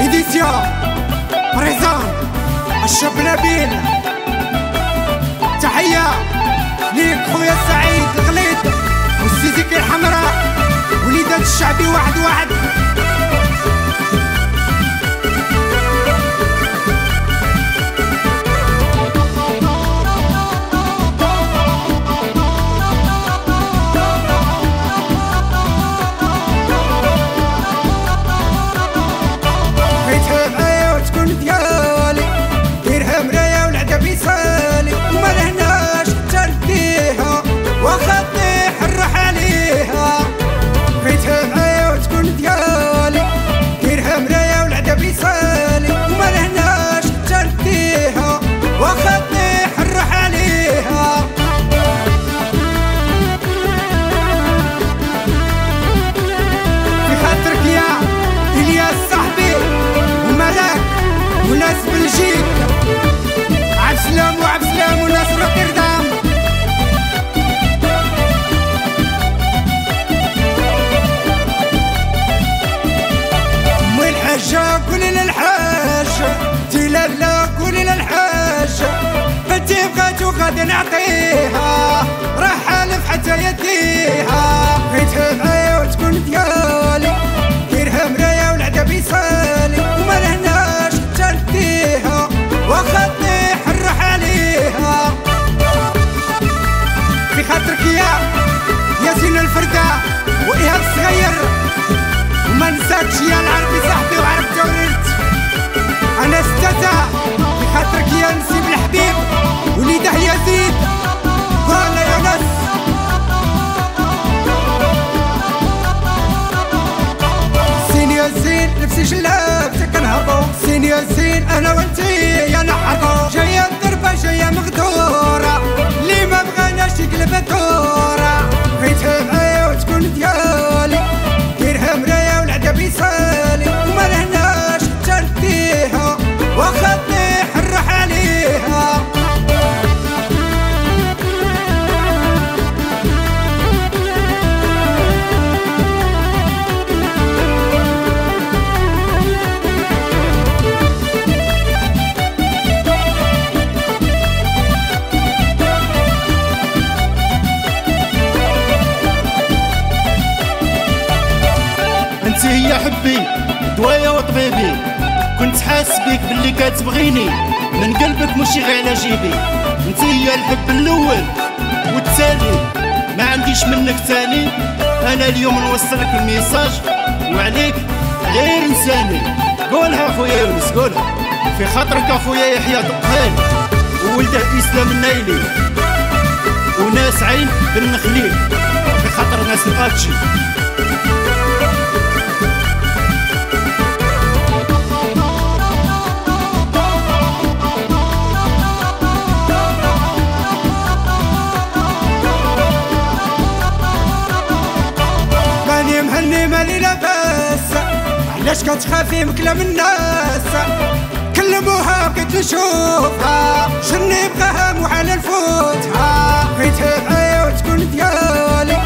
إديسيون بريزون الشاب نبيل. تحية ليك خويا سعيد الغليظ والسيزيكي الحمراء وليدات الشعبي واحد واحد. وناس بلجيك عبسلام وعبسلام وناس روتردام. أمي الحاجة قولي للحاجة تي لالا قولي للحاجة بنتي بغاتو غادي نعطيها راه حالف حتى يديها. بغيتها معايا وتكون ديالي ديرها مرايا والعذاب يسالي وما لهناش ترديها واخا طيح نروح عليها. في خاطرك يا ياسين الفردة وإيهاب الصغير وما نساكش يا العربي صاحبي وعرفت ولدت أنا ستة. في خاطرك يا نسيب الحبيب وليده يزيد قال يا ناس. سين يا زين نفسي جلاب كنهضو سين يا زين انا وانتي يا نحضو جايه ضربه جايه مغدوره اللي ما بغاناش يقلب الدوره. بغيتها معايا وتكون ديالي ديرها مرايا والعذاب يسالي وما لهناش ترديها واخا طيح نروح عليها. انتي هي حبي دوايا وطبيبي كنت حاس بيك باللي كتبغيني من قلبك ماشي غير على جيبي. انتي هي الحب الاول والتالي ما عنديش منك تاني. انا اليوم نوصلك الميساج وعليك غير انساني. قولها خويا يونس قولها. في خاطرك اخويا يحيى دقهان وولده اسلام النايلي وناس عين بن خليل في خاطر ناس القاتشي. مهني مالي لاباس علاش كتخافي من كلام الناس كلموها بغيت نشوفها جني بغاها محال نفوتها. بغيتها معايا وتكون ديالي